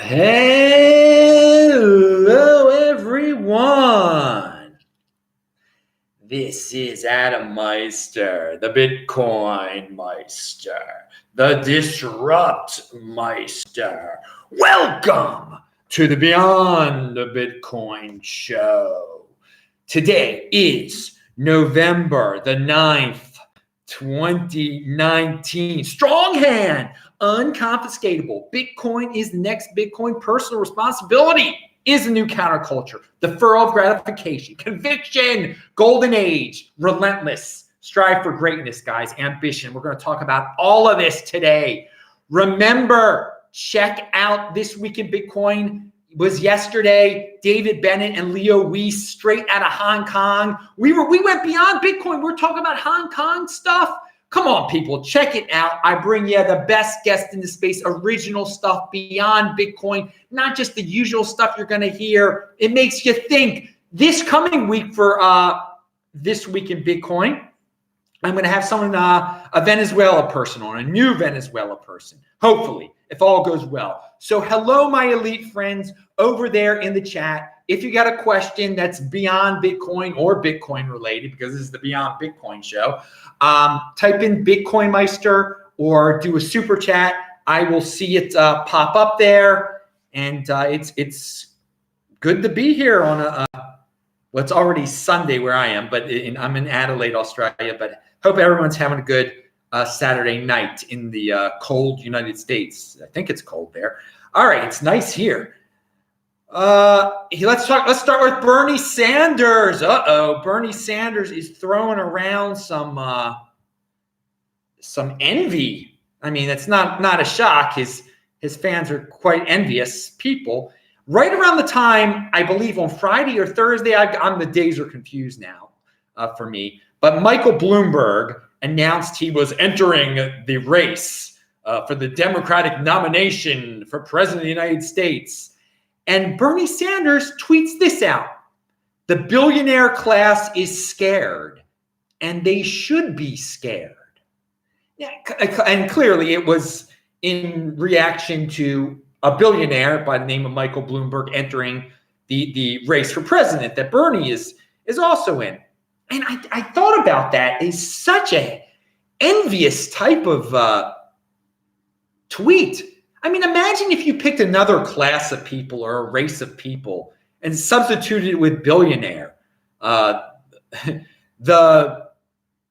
Hello, everyone. This is Adam Meister, the Bitcoin Meister, the Disrupt Meister. Welcome to the Beyond the Bitcoin show. Today is November the 9th, 2019. Strong hand. Unconfiscatable. Bitcoin is the next Bitcoin. Personal responsibility is the new counterculture. The furrow of gratification. Conviction. Golden age. Relentless. Strive for greatness, guys. Ambition. We're going to talk about all of this today. Remember, check out This Week in Bitcoin. It was yesterday. David Bennett and Leo Weiss straight out of Hong Kong. We went beyond Bitcoin. We're talking about Hong Kong stuff. Come on, people, check it out. I bring you the best guest in the space, original stuff beyond Bitcoin, not just the usual stuff you're going to hear. It makes you think. This coming week for This Week in Bitcoin, I'm going to have someone, a Venezuela person on, a new Venezuela person, hopefully, if all goes well. So hello, my elite friends over there in the chat. If you got a question that's beyond Bitcoin or Bitcoin related, because this is the Beyond Bitcoin show, type in Bitcoin Meister or do a super chat. I will see it pop up there, and it's good to be here on well, it's already Sunday where I am, but I'm in Adelaide, Australia. But hope everyone's having a good Saturday night in the cold United States. I think it's cold there. All right, it's nice here. Let's start with Bernie Sanders. Bernie Sanders is throwing around some envy. I mean, it's not a shock. His fans are quite envious people. Right around the time, I believe on Friday or Thursday, the days are confused now for me. But Michael Bloomberg announced he was entering the race for the Democratic nomination for President of the United States. And Bernie Sanders tweets this out. The billionaire class is scared, and they should be scared. Yeah, and clearly it was in reaction to a billionaire by the name of Michael Bloomberg entering the race for president that Bernie is also in. And I thought about that as such a envious type of tweet. I mean, imagine if you picked another class of people or a race of people and substituted it with billionaire.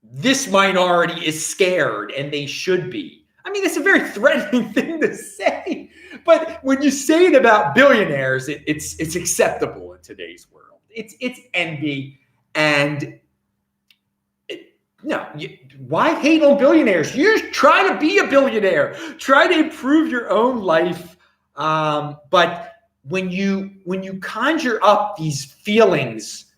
This minority is scared and they should be. I mean, it's a very threatening thing to say, but when you say it about billionaires, it's acceptable in today's world. It's envy, and why hate on billionaires? You try to be a billionaire. Try to improve your own life. But when you conjure up these feelings,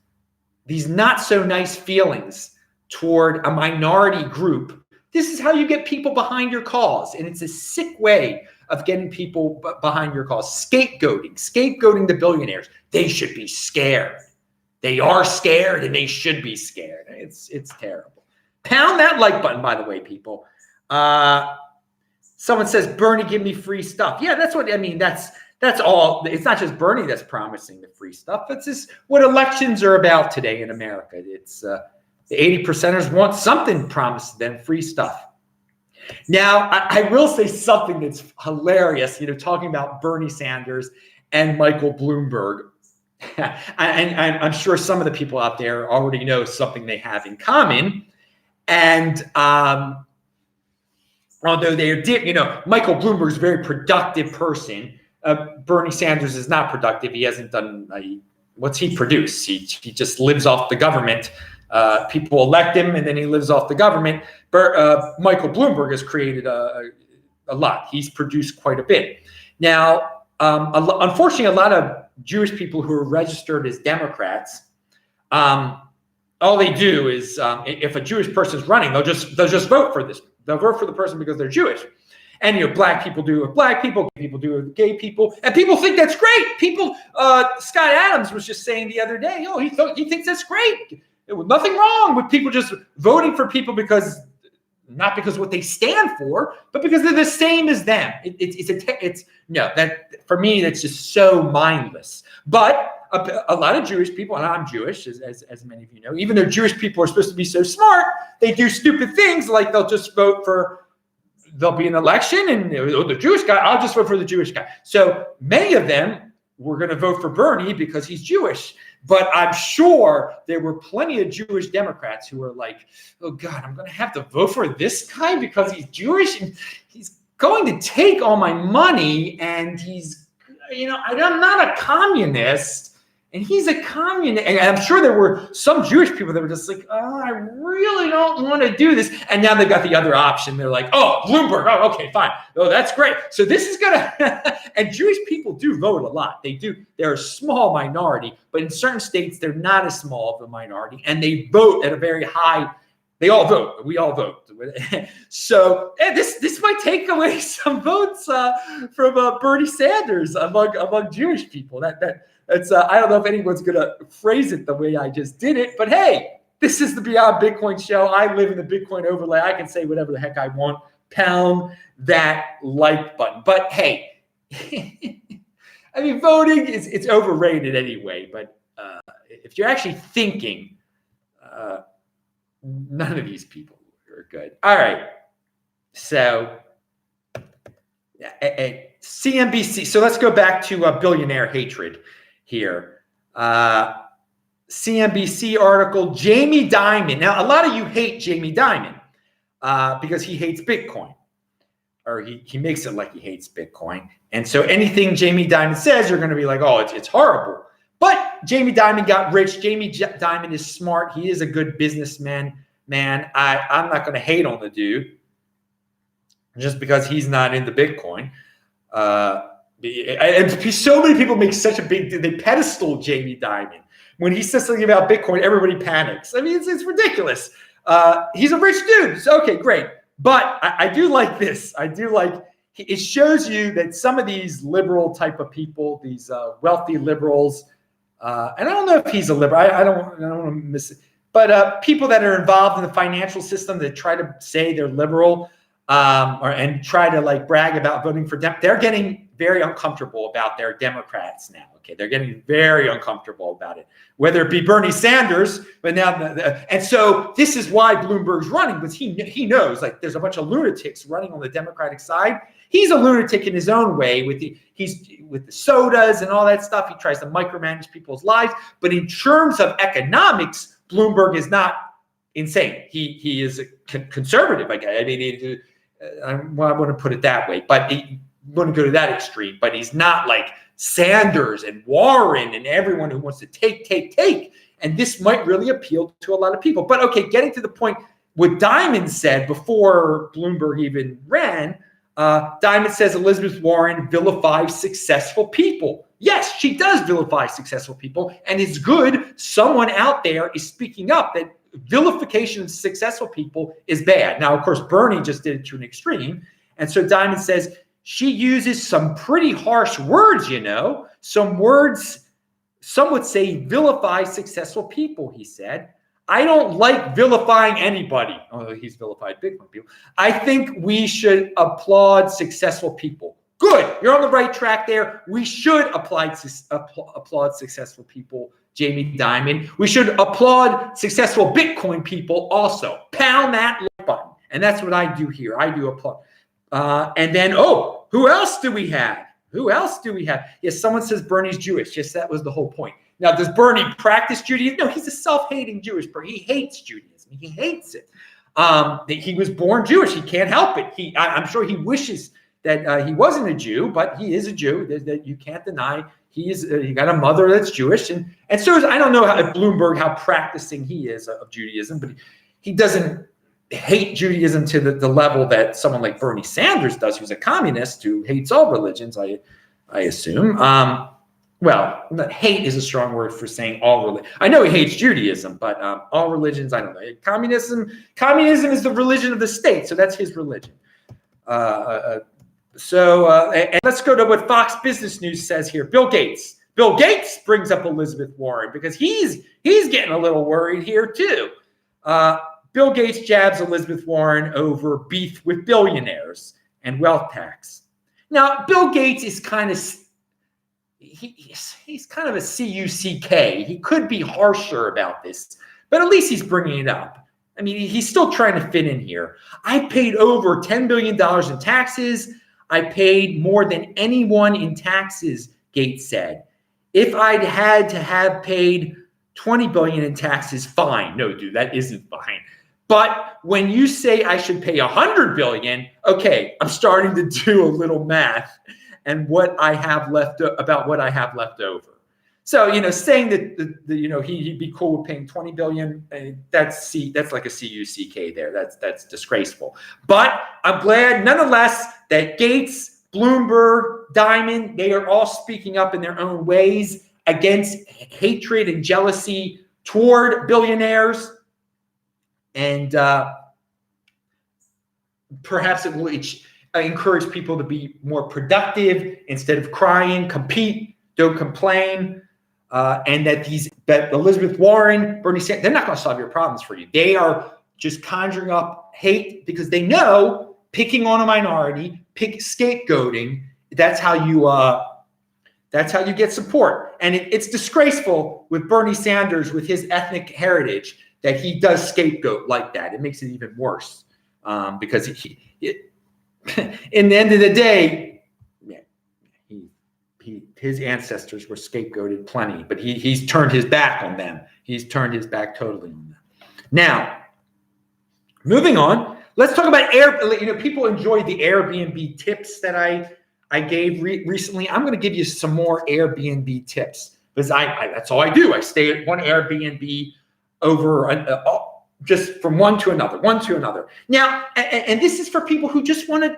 these not so nice feelings toward a minority group, this is how you get people behind your cause. And it's a sick way of getting people behind your cause. Scapegoating the billionaires. They should be scared. They are scared and they should be scared. It's terrible. Pound that like button, by the way, people. Someone says, Bernie, give me free stuff. Yeah, that's what I mean. That's all. It's not just Bernie that's promising the free stuff. It's just what elections are about today in America. It's the 80%ers want something promised to them, free stuff. Now, I will say something that's hilarious, talking about Bernie Sanders and Michael Bloomberg. And I'm sure some of the people out there already know something they have in common. And although they're, Michael Bloomberg is a very productive person. Bernie Sanders is not productive. He hasn't done, what's he produce? He just lives off the government. People elect him and then he lives off the government. Michael Bloomberg has created a lot. He's produced quite a bit. Now, unfortunately, a lot of Jewish people who are registered as Democrats, all they do is, if a Jewish person is running, they'll just vote for this. They'll vote for the person because they're Jewish. And black people do it with black people, gay people do it with gay people, and people think that's great. People, Scott Adams was just saying the other day, he thinks that's great. There was nothing wrong with people just voting for people because not because of what they stand for, but because they're the same as them. That for me, that's just so mindless. But a lot of Jewish people, and I'm Jewish, as many of you know, even though Jewish people are supposed to be so smart, they do stupid things like they'll just vote for, there'll be an election and the Jewish guy, I'll just vote for the Jewish guy. So many of them were going to vote for Bernie because he's Jewish. But I'm sure there were plenty of Jewish Democrats who were like, oh God, I'm going to have to vote for this guy because he's Jewish and he's going to take all my money and he's, I'm not a communist. And he's a communist. And I'm sure there were some Jewish people that were just like, oh, I really don't want to do this. And now they've got the other option. They're like, oh, Bloomberg. Oh, okay, fine. Oh, that's great. So this is going to, and Jewish people do vote a lot. They do. They're a small minority, but in certain states, they're not as small of a minority. And they vote at a very high, they all vote. We all vote. So this might take away some votes from Bernie Sanders among Jewish people. That's I don't know if anyone's going to phrase it the way I just did it, but hey, this is the Beyond Bitcoin show. I live in the Bitcoin overlay. I can say whatever the heck I want. Pound that like button. But hey, I mean, voting it's overrated anyway. But if you're actually thinking, none of these people are good. All right, so CNBC. So let's go back to billionaire hatred here. CNBC article, Jamie Dimon. Now, a lot of you hate Jamie Dimon because he hates Bitcoin, or he makes it like he hates Bitcoin. And so anything Jamie Dimon says, you're going to be like, oh, it's horrible. But Jamie Dimon got rich. Jamie Dimon is smart. He is a good businessman. I'm not going to hate on the dude just because he's not into Bitcoin. And so many people make such a big deal. They pedestal Jamie Dimon. When he says something about Bitcoin, everybody panics. I mean, it's ridiculous. He's a rich dude. So, okay, great. But I do like this. I do like, it shows you that some of these liberal type of people, these wealthy liberals, and I don't know if he's a liberal. I don't want to miss it. But people that are involved in the financial system that try to say they're liberal and try to like brag about voting for them, they're getting very uncomfortable about their Democrats now. Okay, they're getting very uncomfortable about it, whether it be Bernie Sanders, but now, and so this is why Bloomberg's running, because he knows like there's a bunch of lunatics running on the Democratic side. He's a lunatic in his own way with the sodas and all that stuff. He tries to micromanage people's lives, but in terms of economics, Bloomberg is not insane. He is a conservative. I mean, I want to put it that way, but he wouldn't go to that extreme. But he's not like Sanders and Warren and everyone who wants to take. And this might really appeal to a lot of people. But okay, getting to the point, what Dimon said before Bloomberg even ran, Dimon says Elizabeth Warren vilifies successful people. Yes, she does vilify successful people, and it's good someone out there is speaking up that vilification of successful people is bad. Now, of course, Bernie just did it to an extreme. And so Dimon says she uses some pretty harsh words, some words, some would say vilify successful people, he said. I don't like vilifying anybody. Oh, he's vilified Bitcoin people. I think we should applaud successful people. Good. You're on the right track there. We should applaud successful people, Jamie Dimon. We should applaud successful Bitcoin people also. Pound that like button. And that's what I do here. I do applaud. And then, who else do we have? Yes, someone says Bernie's Jewish. Yes, that was the whole point. Now, does Bernie practice Judaism? No, he's a self-hating Jewish person. He hates Judaism. He hates it. He was born Jewish. He can't help it. I'm sure he wishes that he wasn't a Jew, but he is a Jew. That you can't deny. He got a mother that's Jewish, and so I don't know at Bloomberg how practicing he is of Judaism, but he doesn't hate Judaism to the level that someone like Bernie Sanders does, who's a communist who hates all religions. I assume. Well, hate is a strong word for saying all religion. I know he hates Judaism, but all religions, I don't know. Communism is the religion of the state, so that's his religion. And let's go to what Fox Business News says here. Bill Gates brings up Elizabeth Warren because he's getting a little worried here too. Bill Gates jabs Elizabeth Warren over beef with billionaires and wealth tax. Now, Bill Gates is kind of he's kind of a CUCK. He could be harsher about this, but at least he's bringing it up. I mean, he's still trying to fit in here. I paid over $10 billion in taxes. I paid more than anyone in taxes, Gates said. If I'd had to have paid 20 billion in taxes, fine. No, dude, that isn't fine. But when you say I should pay 100 billion, okay, I'm starting to do a little math and what I have left over. So, saying that he'd be cool with paying 20 billion, that's like a CUCK there. That's disgraceful. But I'm glad nonetheless that Gates, Bloomberg, Diamond, they are all speaking up in their own ways against hatred and jealousy toward billionaires. And perhaps it will encourage people to be more productive instead of crying, compete, don't complain. And that Elizabeth Warren, Bernie Sanders, they're not going to solve your problems for you. They are just conjuring up hate because they know picking on a minority, scapegoating, that's how you get support. And it's disgraceful with Bernie Sanders, with his ethnic heritage, that he does scapegoat like that. It makes it even worse because in the end of the day, his ancestors were scapegoated plenty, but he's turned his back on them. He's turned his back totally on them. Now, moving on, let's talk about people enjoyed the Airbnb tips that I gave recently. I'm going to give you some more Airbnb tips because that's all I do. I stay at one Airbnb over just from one to another. Now, and this is for people who just want to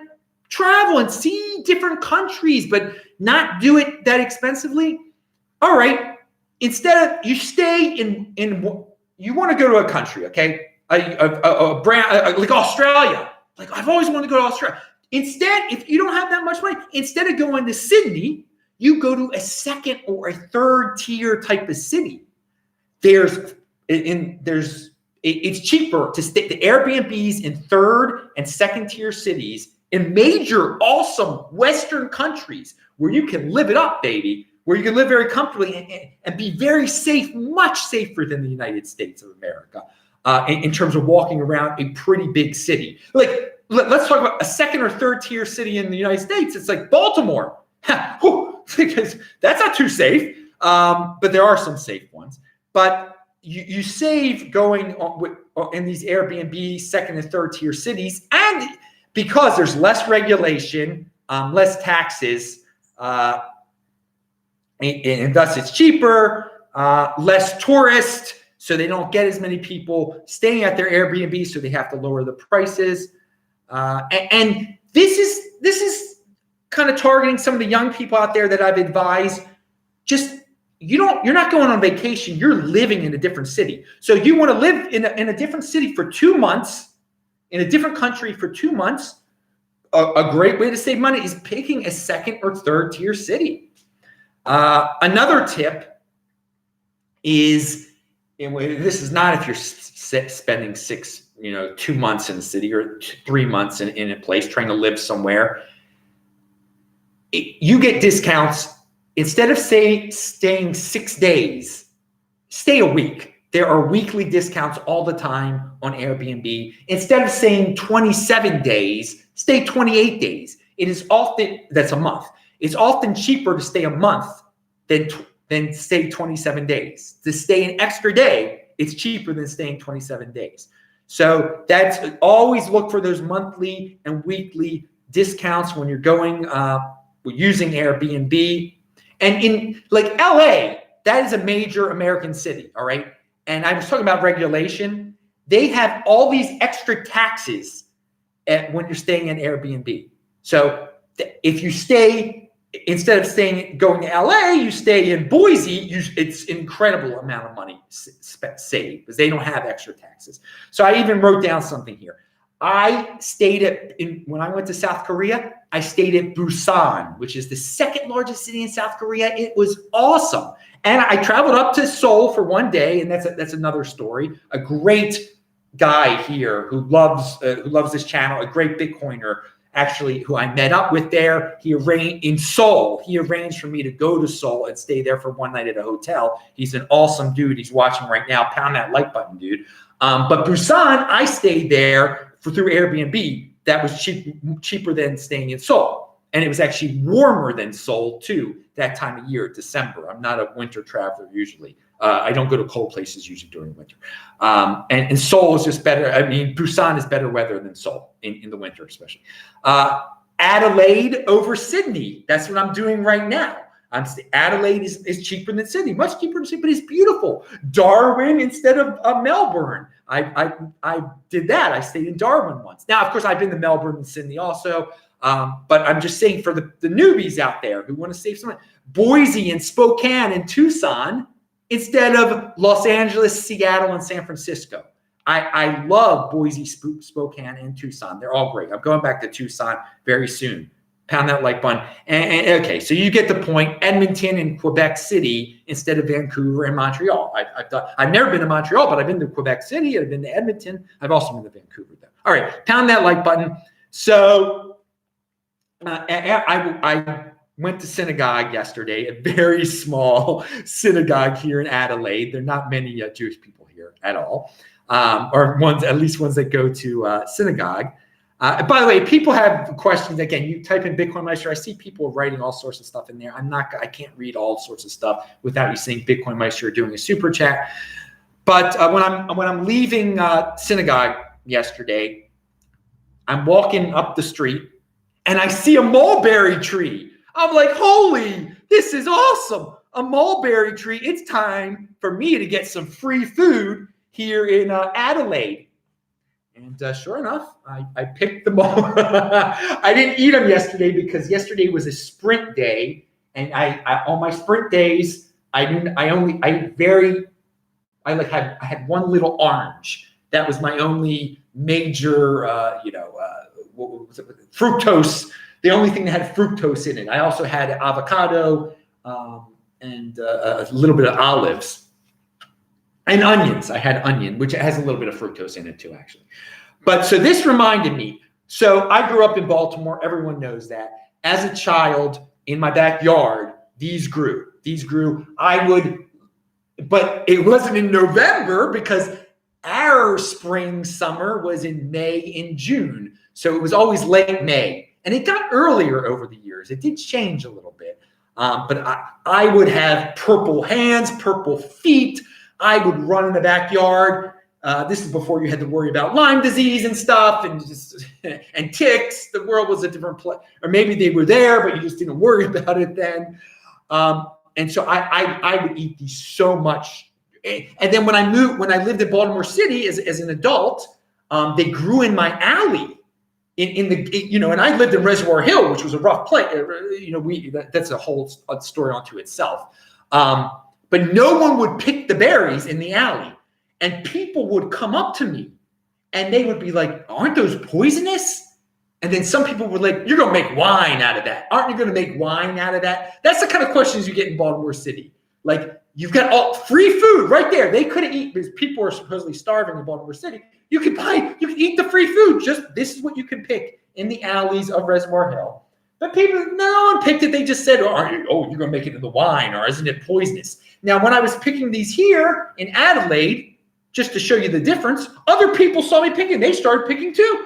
travel and see different countries, but not do it that expensively. All right. Instead of you stay in you want to go to a country, okay? A brand like Australia. Like I've always wanted to go to Australia. Instead, if you don't have that much money, instead of going to Sydney, you go to a second or a third tier type of city. It's cheaper to stay the Airbnbs in third and second tier cities in major, awesome Western countries where you can live it up, baby, where you can live very comfortably and be very safe, much safer than the United States of America in terms of walking around a pretty big city. Like, let's talk about a second or third tier city in the United States. It's like Baltimore, because that's not too safe, but there are some safe ones. But you save going in these Airbnb second and third tier cities, and because there's less regulation, less taxes, and thus it's cheaper, less tourists, so they don't get as many people staying at their Airbnb, so they have to lower the prices. And this is kind of targeting some of the young people out there that I've advised. Just you're not going on vacation, you're living in a different city. So you want to live in a different city for 2 months, in a different country for 2 months. A great way to save money is picking a second or third tier city. Another tip is, this is not if you're spending 2 months in a city or 3 months in a place trying to live somewhere. You get discounts. Instead of staying 6 days, stay a week. There are weekly discounts all the time on Airbnb. Instead of staying 27 days, stay 28 days. That's a month. It's often cheaper to stay a month than stay 27 days. To stay an extra day, it's cheaper than staying 27 days. So always look for those monthly and weekly discounts when you're going using Airbnb. And in like LA, that is a major American city, all right? And I was talking about regulation. They have all these extra taxes when you're staying in Airbnb. So if you stay, instead of going to LA, you stay in Boise, it's an incredible amount of money saved because they don't have extra taxes. So I even wrote down something here. I stayed when I went to South Korea, I stayed at Busan, which is the second largest city in South Korea. It was awesome. And I traveled up to Seoul for one day, and that's another story. A great guy here who loves this channel, a great Bitcoiner, actually, who I met up with there. He arranged in Seoul. He arranged for me to go to Seoul and stay there for one night at a hotel. He's an awesome dude. He's watching right now. Pound that like button, dude. But Busan, I stayed there through Airbnb. That was cheaper than staying in Seoul. And it was actually warmer than Seoul, too, that time of year, December. I'm not a winter traveler usually. I don't go to cold places usually during winter. And Seoul is just better. I mean, Busan is better weather than Seoul in the winter, especially. Adelaide over Sydney. That's what I'm doing right now. Adelaide is cheaper than Sydney, much cheaper than Sydney, but it's beautiful. Darwin instead of Melbourne. I did that. I stayed in Darwin once. Now, of course, I've been to Melbourne and Sydney also. But I'm just saying for the newbies out there who want to save some money, Boise and Spokane and Tucson instead of Los Angeles, Seattle, and San Francisco. I love Boise, Spokane, and Tucson. They're all great. I'm going back to Tucson very soon. Pound that like button. And okay, so you get the point. Edmonton and Quebec City instead of Vancouver and Montreal. I've never been to Montreal, but I've been to Quebec City. I've been to Edmonton. I've also been to Vancouver, though. All right, pound that like button. So I went to synagogue yesterday, a very small synagogue here in Adelaide. There are not many Jewish people here at all, or at least ones that go to synagogue. By the way, people have questions. Again, you type in Bitcoin Meister. I see people writing all sorts of stuff in there. I can't read all sorts of stuff without you saying Bitcoin Meister or doing a super chat. But when I'm leaving synagogue yesterday, I'm walking up the street and I see a mulberry tree. I'm like, holy, this is awesome. A mulberry tree. It's time for me to get some free food here in Adelaide. And sure enough, I picked them all. I didn't eat them yesterday because yesterday was a sprint day. And I on my sprint days, I had one little orange. That was my only major, what was it? Fructose. The only thing that had fructose in it. I also had avocado and a little bit of olives and onions. I had onion, which has a little bit of fructose in it too, actually. But so this reminded me. So I grew up in Baltimore. Everyone knows that. As a child, in my backyard, these grew. But it wasn't in November because our spring summer was in May and June. So it was always late May. And it got earlier over the years. It did change a little bit. But I would have purple hands, purple feet. I would run in the backyard. This is before you had to worry about Lyme disease and stuff and ticks. The world was a different place. Or maybe they were there, but you just didn't worry about it then. And so I would eat these so much. And then when I lived in Baltimore City as an adult, they grew in my alley. And I lived in Reservoir Hill, which was a rough place. That's a whole story unto itself. But no one would pick the berries in the alley. And people would come up to me and they would be like, aren't those poisonous? And then some people were like, you're going to make wine out of that. Aren't you going to make wine out of that? That's the kind of questions you get in Baltimore City. Like, you've got all free food right there. They couldn't eat because people are supposedly starving in Baltimore City. You can eat the free food. This is what you can pick in the alleys of Reservoir Hill. But no one picked it. They just said, you're going to make it into wine, or isn't it poisonous? Now, when I was picking these here in Adelaide, just to show you the difference, other people saw me picking. They started picking too.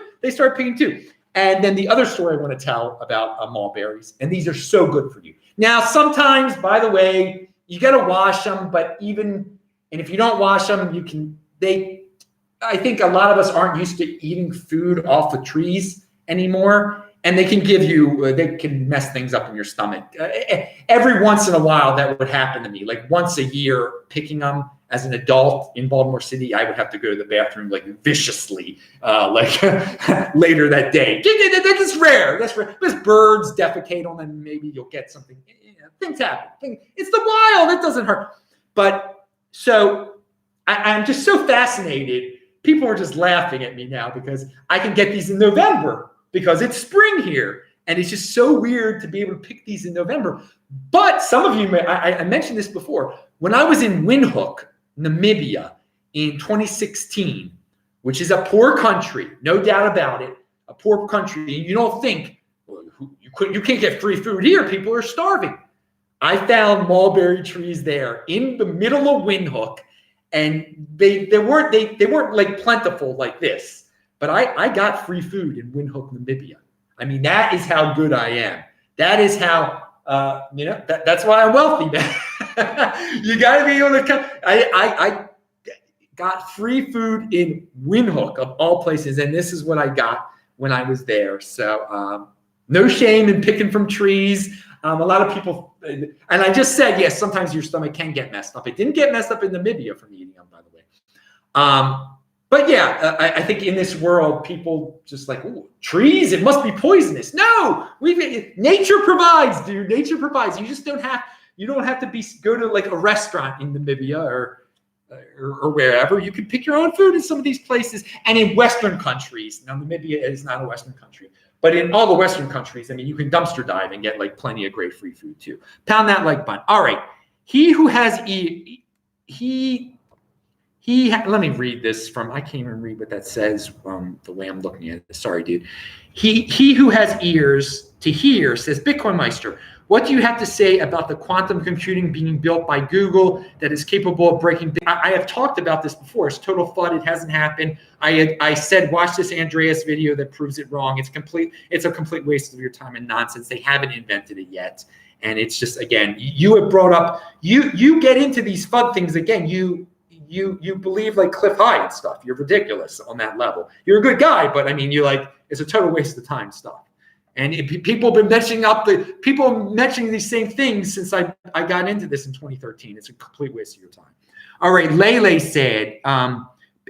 And then the other story I want to tell about mulberries, and these are so good for you. Now, sometimes, by the way, you got to wash them, and if you don't wash them, I think a lot of us aren't used to eating food off the trees anymore, and they can mess things up in your stomach. Every once in a while, that would happen to me. Like once a year, picking them as an adult in Baltimore City, I would have to go to the bathroom like viciously, later that day. That's rare. Because birds defecate on them, maybe you'll get something. Things happen. It's the wild. It doesn't hurt. But so I'm just so fascinated. People are just laughing at me now because I can get these in November because it's spring here. And it's just so weird to be able to pick these in November. But some of you I mentioned this before. When I was in Windhoek, Namibia in 2016, which is a poor country, no doubt about it, a poor country, and you don't think, well, you can't get free food here. People are starving. I found mulberry trees there in the middle of Windhoek, and they weren't like plentiful like this, but I got free food in Windhoek, Namibia. I mean, that is how good I am. That is how that's why I'm wealthy, man. You got to be able to come. I got free food in Windhoek of all places, and this is what I got when I was there. So no shame in picking from trees. A lot of people, and I just said, yes, sometimes your stomach can get messed up. It didn't get messed up in Namibia from eating them, by the way. But yeah, I think in this world, people just like, ooh, trees, it must be poisonous. No, nature provides, dude. Nature provides. You just don't have to go to like a restaurant in Namibia or wherever. You can pick your own food in some of these places. And in Western countries, now Namibia is not a Western country, but in all the Western countries, I mean, you can dumpster dive and get like plenty of great free food too. Pound that like button. All right. Let me read this from, I can't even read what that says the way I'm looking at it. Sorry, dude. He who has ears to hear, says Bitcoin Meister, what do you have to say about the quantum computing being built by Google that is capable of breaking? I have talked about this before. It's total FUD. It hasn't happened. I said, watch this Andreas video that proves it wrong. It's a complete waste of your time and nonsense. They haven't invented it yet. And it's just, again, you have brought up, you get into these FUD things again. You believe like Cliff High and stuff. You're ridiculous on that level. You're a good guy, but I mean, it's a total waste of time stuff. And people have been mentioning these same things since I got into this in 2013. It's a complete waste of your time. All right, Lele said, and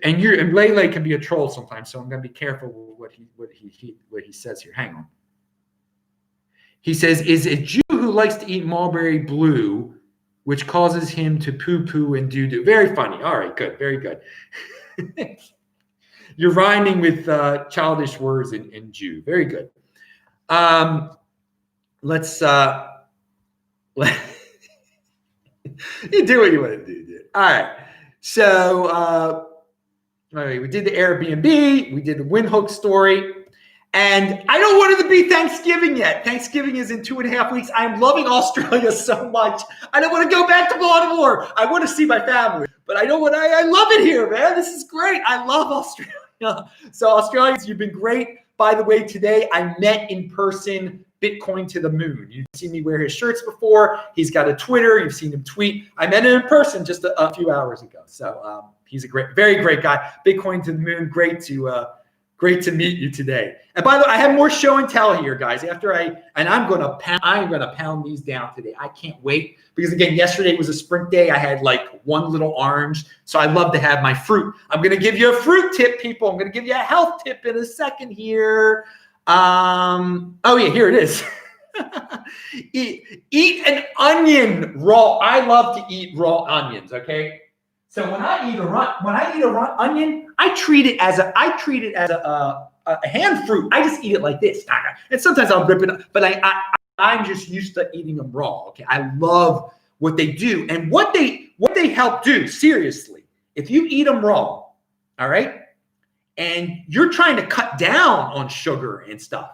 Lele can be a troll sometimes, so I'm going to be careful with what he says here. Hang on. He says, is a Jew who likes to eat mulberry blue, which causes him to poo-poo and doo-doo. Very funny. All right, good. Very good. You're rhyming with childish words in Jew. Very good. Let's you do what you want to do, dude. All right. So all right, we did the Airbnb, we did the Windhoek story. And I don't want it to be Thanksgiving yet. Thanksgiving is in 2.5 weeks. I'm loving Australia so much. I don't want to go back to Baltimore. I want to see my family, but I love it here, man. This is great. I love Australia. So Australians, you've been great. By the way, today I met in person Bitcoin to the Moon. You've seen me wear his shirts before. He's got a Twitter. You've seen him tweet. I met him in person just a few hours ago. So he's a very great guy. Bitcoin to the Moon. Great to meet you today. And by the way, I have more show and tell here, guys. I'm gonna pound these down today. I can't wait because again, yesterday was a sprint day. I had like one little orange, so I love to have my fruit. I'm gonna give you a fruit tip, people. I'm gonna give you a health tip in a second here. Oh yeah, here it is. Eat an onion raw. I love to eat raw onions. Okay. So when I eat a raw onion, I treat it as a hand fruit. I just eat it like this, and sometimes I'll rip it up. But I'm just used to eating them raw. Okay, I love what they do and what they help do. Seriously, if you eat them raw, all right, and you're trying to cut down on sugar and stuff,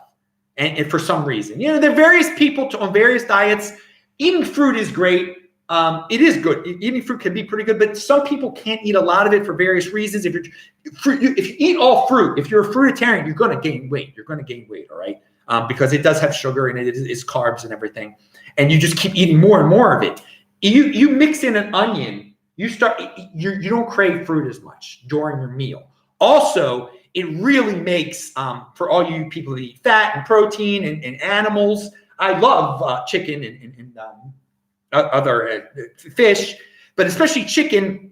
and for some reason, there are various people on various diets. Eating fruit is great. It is good. Eating fruit can be pretty good, but some people can't eat a lot of it for various reasons. If you eat all fruit, if you're a fruitarian, you're going to gain weight. All right, because it does have sugar and it is carbs and everything, and you just keep eating more and more of it. You mix in an onion, you don't crave fruit as much during your meal. Also, it really makes for all you people that eat fat and protein and animals. I love chicken and other fish, but especially chicken.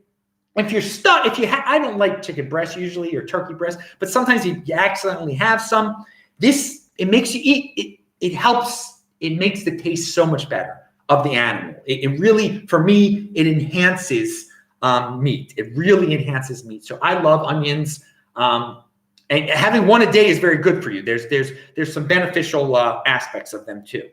If you're stuck, I don't like chicken breast usually or turkey breast, but sometimes you accidentally have some. It makes you eat. It helps. It makes the taste so much better of the animal. It really, for me, it enhances meat. It really enhances meat. So I love onions. And having one a day is very good for you. There's some beneficial aspects of them too.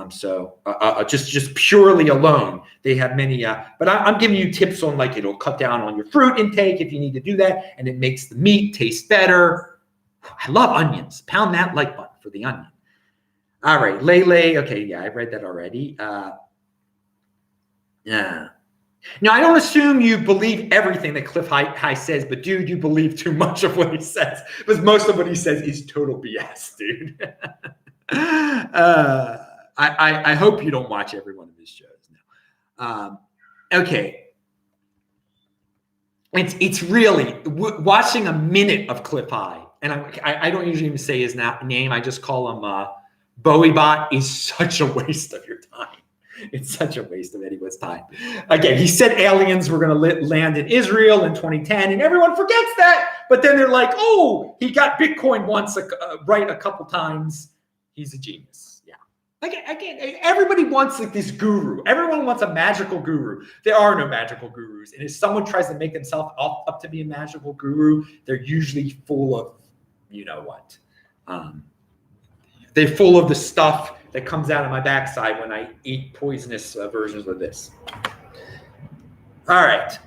Just purely alone, they have many. But I'm giving you tips on like it'll cut down on your fruit intake if you need to do that, and it makes the meat taste better. I love onions. Pound that like button for the onion. All right, Lele. Okay, yeah, I read that already. Yeah. Now, I don't assume you believe everything that Cliff High says, but dude, you believe too much of what he says, because most of what he says is total BS, dude. I hope you don't watch every one of his shows now. Okay. It's really watching a minute of Cliff High, and I don't usually even say his name. I just call him BowieBot, is such a waste of your time. It's such a waste of anyone's time. Again, he said aliens were going to land in Israel in 2010, and everyone forgets that. But then they're like, oh, he got Bitcoin once, right a couple times. Up. He's a genius. Yeah. Again, everybody wants like this guru. Everyone wants a magical guru. There are no magical gurus. And if someone tries to make themselves up to be a magical guru, they're usually full of, you know what? They're full of the stuff that comes out of my backside when I eat poisonous versions of this. All right.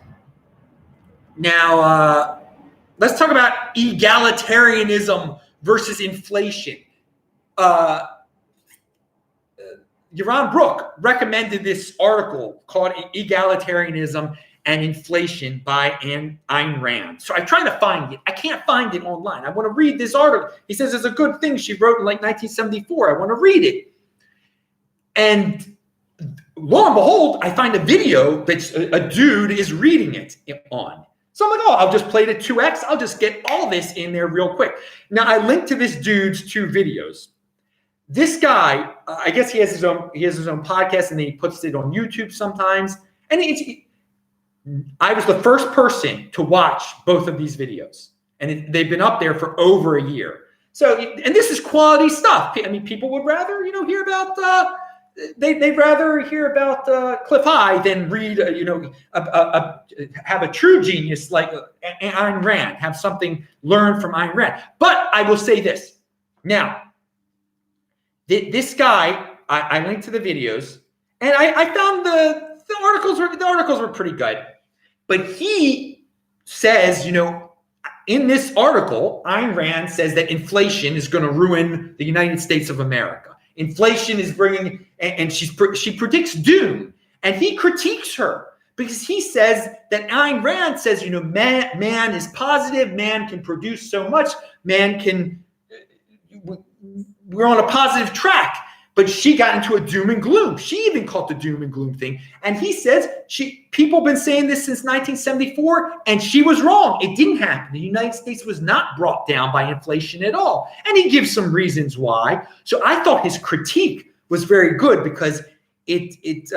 Now, let's talk about egalitarianism versus inflation. Yaron Brook recommended this article called Egalitarianism and Inflation by Ayn Rand. So I tried to find it. I can't find it online. I want to read this article. He says it's a good thing she wrote in like 1974. I want to read it. And lo and behold, I find a video that a dude is reading it on. So I'm like, oh, I'll just play the 2x. I'll just get all this in there real quick. Now, I linked to this dude's 2 videos. This guy, I guess he has his own podcast, and then he puts it on YouTube sometimes. And I was the first person to watch both of these videos, and they've been up there for over a year. So, and this is quality stuff. I mean, people would rather, hear about they'd rather hear about Cliff High than read, have a true genius like Ayn Rand, have something learned from Ayn Rand. But I will say this now. This guy, I linked to the videos, and I found the articles were pretty good. But he says, in this article, Ayn Rand says that inflation is going to ruin the United States of America. Inflation is bringing, and she predicts doom. And he critiques her because he says that Ayn Rand says, man is positive, man can produce so much, we're on a positive track. But she got into a doom and gloom. She even called the doom and gloom thing. And he says people have been saying this since 1974, and she was wrong. It didn't happen. The United States was not brought down by inflation at all. And he gives some reasons why. So I thought his critique was very good because it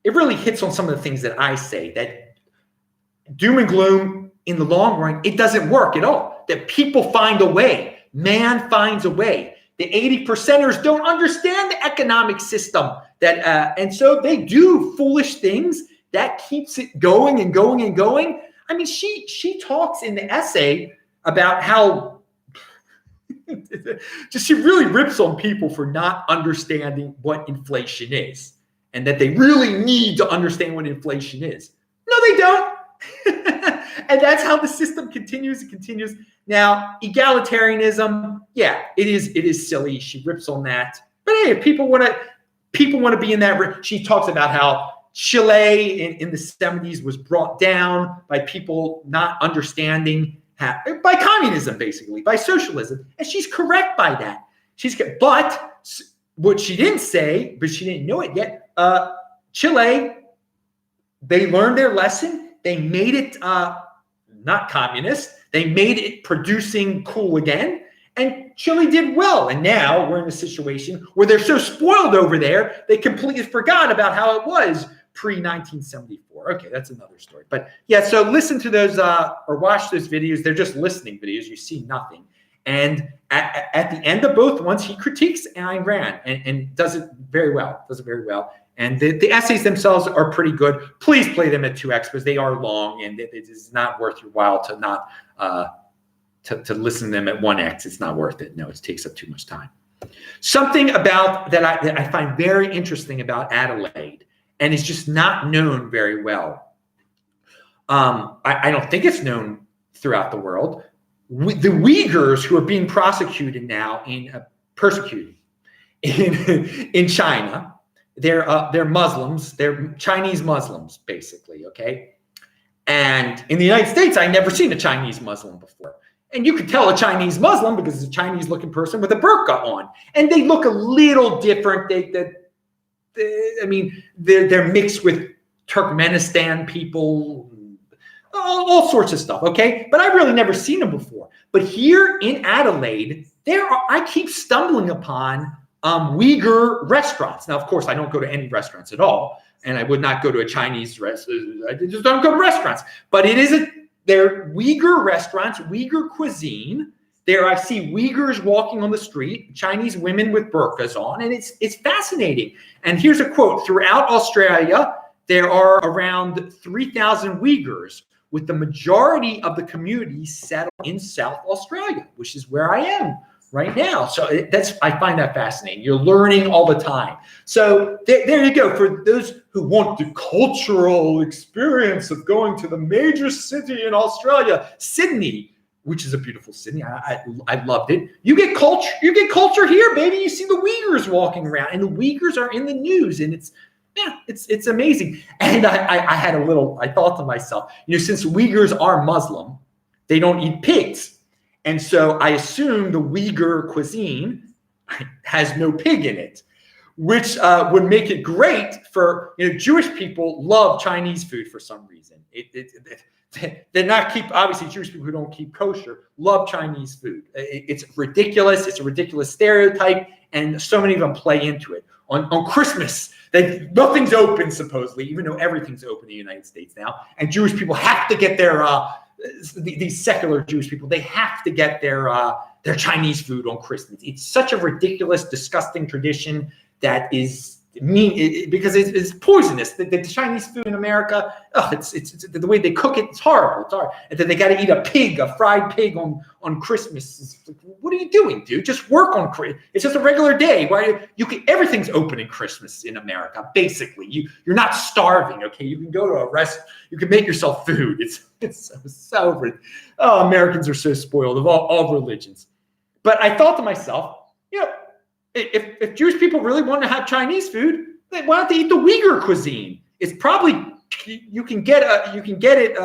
really hits on some of the things that I say, that doom and gloom in the long run, it doesn't work at all. That people find a way. Man finds a way. The 80%ers don't understand the economic system, and so they do foolish things that keeps it going and going and going. I mean, she talks in the essay about how she really rips on people for not understanding what inflation is, and that they really need to understand what inflation is. No, they don't. And that's how the system continues and continues. Now, egalitarianism, yeah, it is silly. She rips on that. But hey, if people want to be in that. She talks about how Chile in the 70s was brought down by people not understanding by communism, basically, by socialism. And she's correct by that. But what she didn't say, but she didn't know it yet, Chile, they learned their lesson. They made it not communist. They made it producing coal again. And Chile did well. And now we're in a situation where they're so spoiled over there, they completely forgot about how it was pre-1974. Okay, that's another story. But yeah, so listen to those or watch those videos. They're just listening videos. You see nothing. And at the end of both ones, he critiques Ayn Rand and does it very well. And the essays themselves are pretty good. Please play them at 2x because they are long, and it is not worth your while to listen to them at 1x. It's not worth it. No, it takes up too much time. Something about that I find very interesting about Adelaide, and is just not known very well. I don't think it's known throughout the world. The Uyghurs who are being prosecuted now persecuted in China, they're Muslims, they're Chinese Muslims, basically, okay? And in the United States, I've never seen a Chinese Muslim before. And you could tell a Chinese Muslim because it's a Chinese-looking person with a burqa on. And they look a little different. They're mixed with Turkmenistan people, all sorts of stuff, okay? But I've really never seen them before. But here in Adelaide, I keep stumbling upon Uyghur restaurants. Now, of course, I don't go to any restaurants at all, and I would not go to a Chinese restaurant. I just don't go to restaurants. But they're Uyghur restaurants, Uyghur cuisine. There I see Uyghurs walking on the street, Chinese women with burqas on, and it's fascinating. And here's a quote. Throughout Australia, there are around 3,000 Uyghurs, with the majority of the community settled in South Australia, which is where I am right now. So I find that fascinating. You're learning all the time. So there you go. For those who want the cultural experience of going to the major city in Australia, Sydney, which is a beautiful city. I loved it. You get culture. You get culture here, baby. You see the Uyghurs walking around, and the Uyghurs are in the news, and it's amazing. And I thought to myself, since Uyghurs are Muslim, they don't eat pigs. And so I assume the Uyghur cuisine has no pig in it, which would make it great for, Jewish people love Chinese food for some reason. Obviously Jewish people who don't keep kosher love Chinese food. It's ridiculous. It's a ridiculous stereotype. And so many of them play into it. On Christmas, nothing's open supposedly, even though everything's open in the United States now. And Jewish people have to get their, these secular Jewish people, they have to get their Chinese food on Christmas. It's such a ridiculous, disgusting tradition that is because it's poisonous. The Chinese food in America, it's the way they cook it. It's horrible. It's horrible. And then they got to eat a fried pig on Christmas. What are you doing, dude? Just work on Christmas. It's just a regular day. Why everything's open in Christmas in America. Basically, you're not starving. Okay, you can go to a restaurant. You can make yourself food. It's so Americans are so spoiled of all religions. But I thought to myself, if Jewish people really want to have Chinese food, then why don't they eat the Uyghur cuisine? It's probably you can get it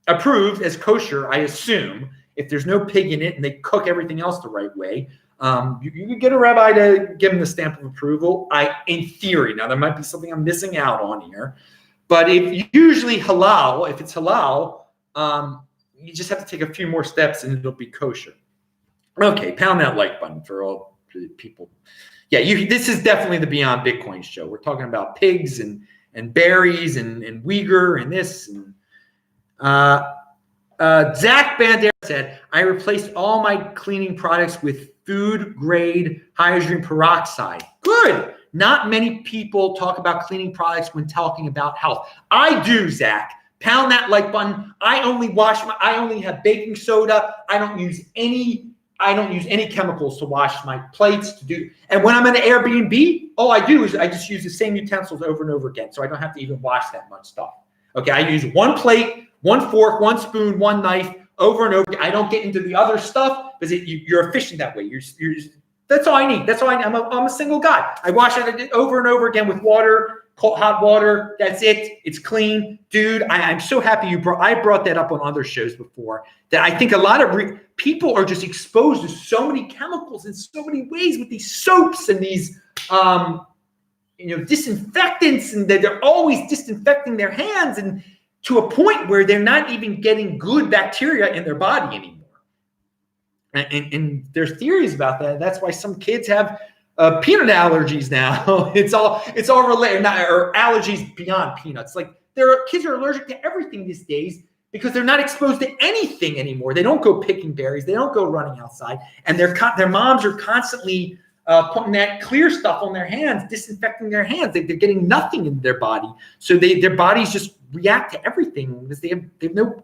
approved as kosher, I assume, if there's no pig in it and they cook everything else the right way. You can get a rabbi to give them the stamp of approval. In theory, now there might be something I'm missing out on here, but if it's halal, you just have to take a few more steps and it'll be kosher. Okay, pound that like button for all people. Yeah, this is definitely the Beyond Bitcoin show. We're talking about pigs and berries and Uyghur and this. And Zach Bandera said, I replaced all my cleaning products with food grade hydrogen peroxide. Good. Not many people talk about cleaning products when talking about health. I do, Zach. Pound that like button. I only have baking soda. I don't use any chemicals to wash my plates and when I'm at an Airbnb, all I do is I just use the same utensils over and over again. So I don't have to even wash that much stuff. Okay. I use one plate, one fork, one spoon, one knife over and over again. I don't get into the other stuff because you're efficient that way. That's all I need. That's all I need. I'm a single guy. I wash it over and over again with water, hot water. That's it. It's clean. Dude, I'm so happy I brought that up on other shows before, that I think a lot of people are just exposed to so many chemicals in so many ways with these soaps and these disinfectants, and they're always disinfecting their hands, and to a point where they're not even getting good bacteria in their body anymore. And there's theories about that. That's why some kids have peanut allergies now. it's all related, or allergies beyond peanuts. Like kids are allergic to everything these days because they're not exposed to anything anymore. They don't go picking berries. They don't go running outside, and their moms are constantly putting that clear stuff on their hands, disinfecting their hands. They're getting nothing in their body, so their bodies just react to everything because they have no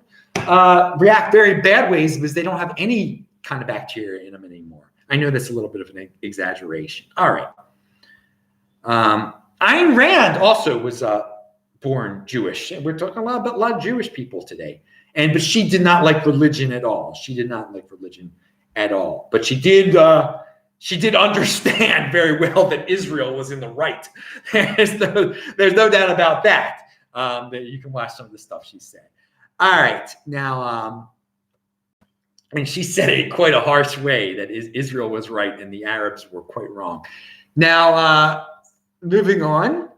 react very bad ways because they don't have any kind of bacteria in them anymore. I know that's a little bit of an exaggeration. All right. Ayn Rand also was born Jewish. We're talking a lot of Jewish people today. But she did not like religion at all. She did not like religion at all. But she did understand very well that Israel was in the right. There's no doubt about that. That you can watch some of the stuff she said. All right. Now, and she said it in quite a harsh way that Israel was right and the Arabs were quite wrong. Now, moving on.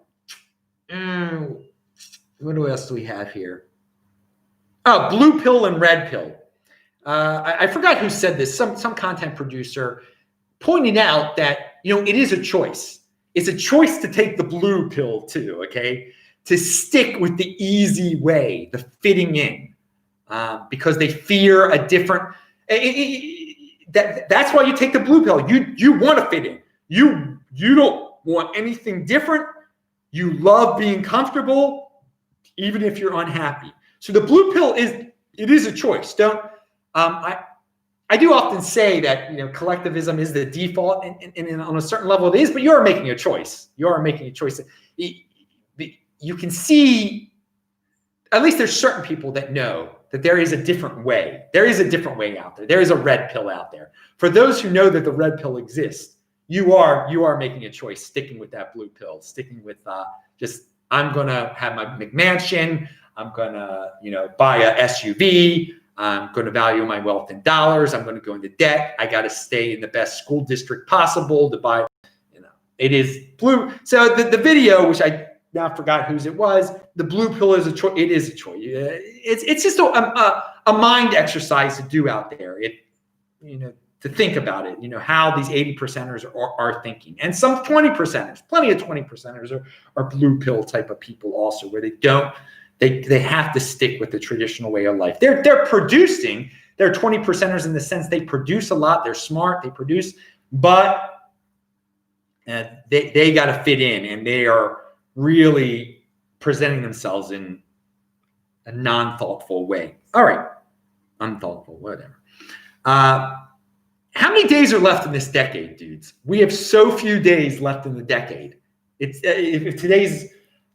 What else do we have here? Oh, blue pill and red pill. I forgot who said this. Some content producer pointed out that, it is a choice. It's a choice to take the blue pill too, okay? To stick with the easy way, the fitting in, because they fear a different. That's why you take the blue pill. You want to fit in. You don't want anything different. You love being comfortable, even if you're unhappy. So the blue pill is a choice. I do often say that collectivism is the default, and on a certain level it is, but you are making a choice. You are making a choice. You can see, at least there's certain people that know that there is a different way. There is a different way out there. There is a red pill out there. For those who know that the red pill exists, you are making a choice, sticking with that blue pill, sticking with I'm gonna have my McMansion. I'm going to, buy a SUV. I'm going to value my wealth in dollars. I'm going to go into debt. I got to stay in the best school district possible to buy, it is blue. So the video, which I now forgot whose it was, the blue pill is a choice. It is a choice. It's just a mind exercise to do out there. To think about it, how these 80%ers are thinking. And some 20%ers, plenty of 20%ers are blue pill type of people also, where they have to stick with the traditional way of life. They're producing. They're 20%ers in the sense they produce a lot. They're smart. They produce, but they got to fit in, and they are really presenting themselves in a non-thoughtful way. All right, unthoughtful, whatever. How many days are left in this decade, dudes? We have so few days left in the decade. If today's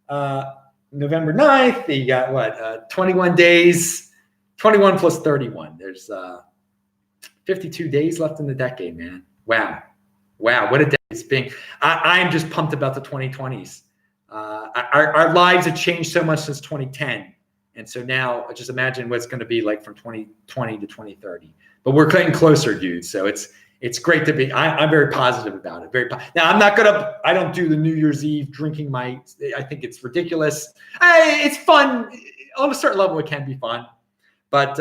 November 9th, you got 21 days, 21 plus 31. There's 52 days left in the decade, man. Wow, what a day it's been. I'm just pumped about the 2020s. Our lives have changed so much since 2010. And so now just imagine what it's going to be like from 2020 to 2030. But we're getting closer, dude. So it's great to be. I'm very positive about it. Now I don't do the New Year's Eve drinking. I think it's ridiculous. It's fun on a certain level. It can be fun, but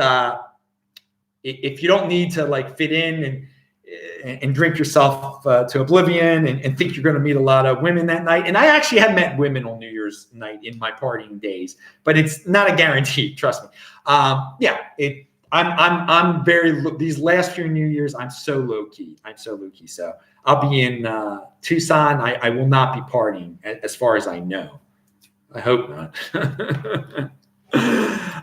if you don't need to fit in and drink yourself to oblivion and think you're going to meet a lot of women that night. And I actually have met women on New Year's night in my partying days, but it's not a guarantee. Trust me. I'm very, these last few New Year's, I'm so low key. So I'll be in Tucson. I will not be partying as far as I know. I hope not.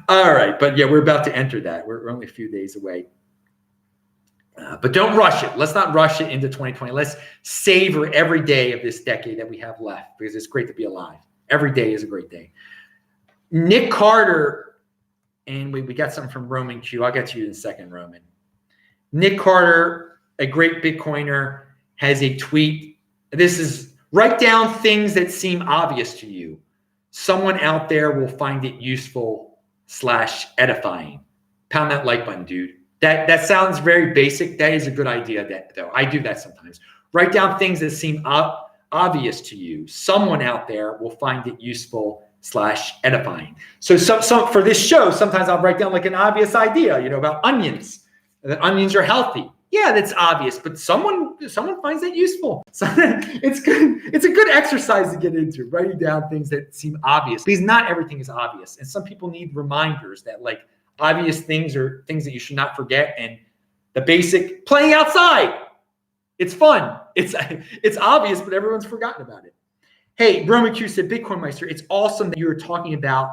All right. But yeah, we're about to enter that. We're only a few days away. But don't rush it. Let's not rush it into 2020. Let's savor every day of this decade that we have left, because it's great to be alive. Every day is a great day. Nick Carter, and we got something from Roman Q. I'll get to you in a second, Roman. Nick Carter, a great Bitcoiner, has a tweet. This is, write down things that seem obvious to you. Someone out there will find it useful / edifying. Pound that like button, dude. That sounds very basic. That is a good idea, though. I do that sometimes. Write down things that seem obvious to you. Someone out there will find it useful / edifying. So for this show, sometimes I'll write down an obvious idea, about onions. That onions are healthy. Yeah, that's obvious, but someone finds that useful. So it's good. It's a good exercise to get into, writing down things that seem obvious, because not everything is obvious, and some people need reminders that obvious things are things that you should not forget. And the basic playing outside, it's fun. It's obvious, but everyone's forgotten about it. Hey, Roman Q said, Bitcoin Meister, it's awesome that you're talking about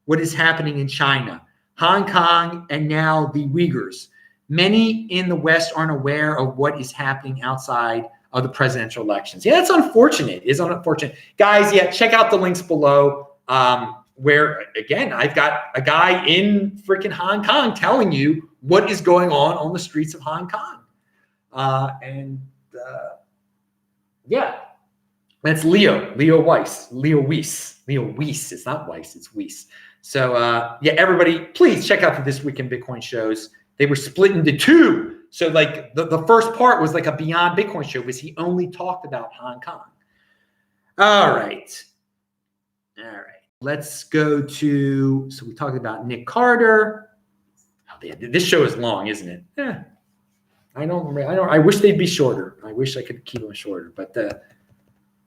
what is happening in China, Hong Kong, and now the Uyghurs. Many in the West aren't aware of what is happening outside of the presidential elections. Yeah, that's unfortunate. It's unfortunate. Guys, yeah, check out the links below where, again, I've got a guy in freaking Hong Kong telling you what is going on the streets of Hong Kong. Yeah, that's Leo Weiss. It's not Weiss, it's Weiss. So, yeah, everybody, please check out the This Week in Bitcoin shows. They were split into two. So, like, the first part was like a Beyond Bitcoin show because he only talked about Hong Kong. All right. Let's go to, so we talked about Nick Carter. Oh, this show is long, isn't it? Yeah. I wish they'd be shorter. I wish I could keep them shorter, but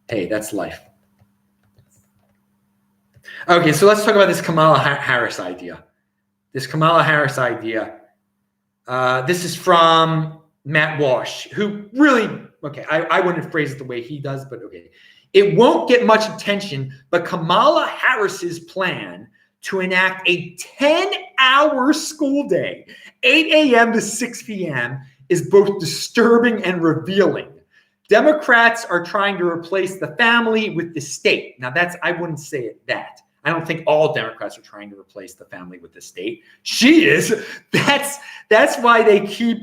hey, that's life. Okay, so let's talk about this Kamala Harris idea. This is from Matt Walsh, who really, okay, I wouldn't phrase it the way he does, but okay. It won't get much attention, but Kamala Harris's plan to enact a 10-hour school day, 8 a.m. to 6 p.m., is both disturbing and revealing. Democrats are trying to replace the family with the state. Now, I wouldn't say it that. I don't think all Democrats are trying to replace the family with the state. She is. That's why they keep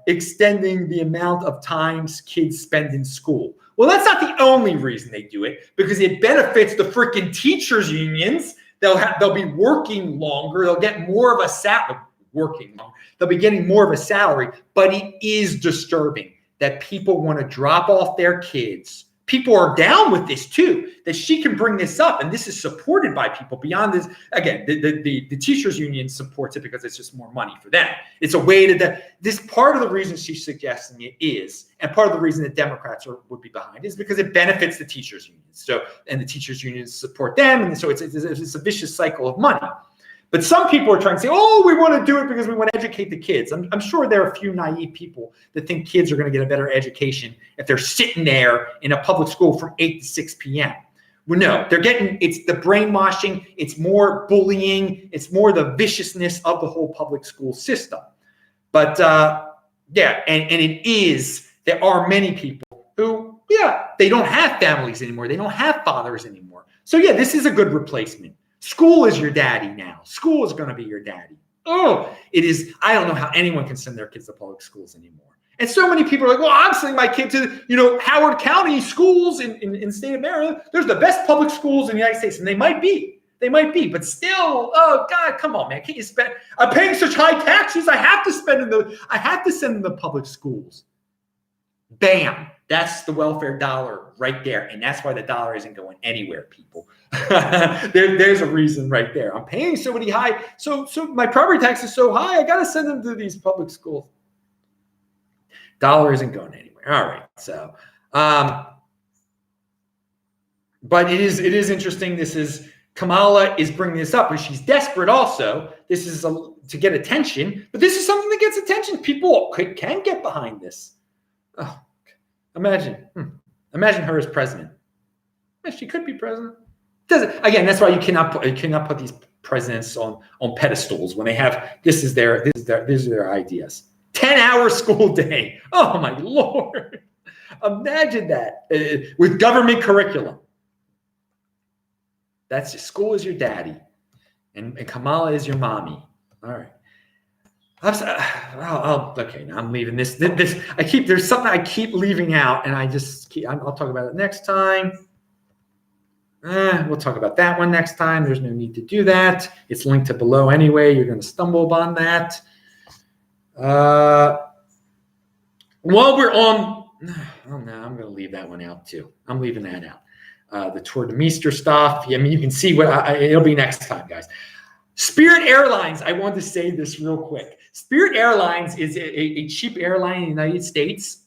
extending the amount of times kids spend in school. Well, that's not the only reason they do it, because it benefits the freaking teachers unions. They'll be working longer. They'll get more of a salary. They'll be getting more of a salary. But it is disturbing that people want to drop off their kids. People are down with this too, that she can bring this up, and this is supported by people beyond this. Again, the teachers union supports it because it's just more money for them. It's a way to this part of the reason she's suggesting it is, and part of the reason that Democrats would be behind is because it benefits the teachers unions. So, and the teachers unions support them, and so it's a vicious cycle of money. But some people are trying to say, oh, we want to do it because we want to educate the kids. I'm sure there are a few naive people that think kids are going to get a better education if they're sitting there in a public school from 8 to 6 p.m. Well, no, it's the brainwashing. It's more bullying. It's more the viciousness of the whole public school system. But yeah, and there are many people who, yeah, they don't have families anymore. They don't have fathers anymore. So yeah, this is a good replacement. School is your daddy now. School is going to be your daddy. Oh, it is. I don't know how anyone can send their kids to public schools anymore. And so many people are like, well, I'm sending my kid to, Howard County schools in the state of Maryland. There's the best public schools in the United States. And they might be, but still, oh God, come on, man. Can't you spend, I'm paying such high taxes. I have to send in the public schools. Bam. That's the welfare dollar right there. And that's why the dollar isn't going anywhere, people. There's a reason right there. I'm paying so many high. So my property tax is so high, I got to send them to these public schools. Dollar isn't going anywhere. All right. So, but it is interesting. Kamala is bringing this up, but she's desperate also. This is to get attention, but this is something that gets attention. People can get behind this. Oh, imagine her as president. She could be president. Again, that's why you cannot put these presidents on pedestals when they have these are their ideas. 10-hour school day. Oh my Lord! Imagine that with government curriculum. That's just, school is your daddy, and Kamala is your mommy. All right. Okay, now I'm leaving this. There's something I keep leaving out, and I'll talk about it next time. We'll talk about that one next time. There's no need to do that. It's linked to below anyway. You're going to stumble upon that. While we're on, oh no, I'm going to leave that one out too. I'm leaving that out. The Tour de Meester stuff. I mean, you can see it'll be next time, guys. Spirit Airlines. I want to say this real quick. Spirit Airlines is a cheap airline in the United States,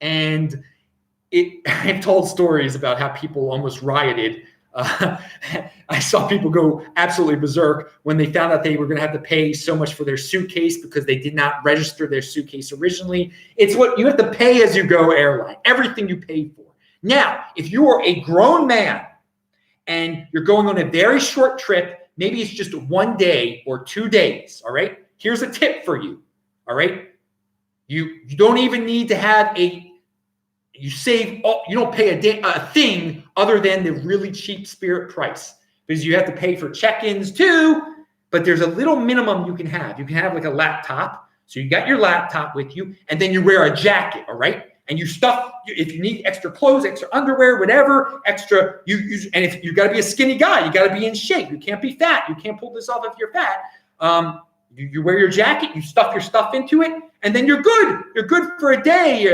and I've told stories about how people almost rioted. I saw people go absolutely berserk when they found out they were going to have to pay so much for their suitcase because they did not register their suitcase originally. It's what you have to pay as you go airline, everything you paid for. Now, if you are a grown man and you're going on a very short trip, maybe it's just 1 day or 2 days, all right? Here's a tip for you. All right. You don't even need to have you don't pay a thing other than the really cheap Spirit price, because you have to pay for check-ins too. But there's a little minimum you can have. You can have like a laptop. So you got your laptop with you, and then you wear a jacket, all right? And you stuff, if you need extra clothes, extra underwear, whatever, extra, and if you got to be a skinny guy, you got to be in shape. You can't be fat. You can't pull this off if you're fat. You wear your jacket, you stuff your stuff into it, and then you're good. You're good for a day.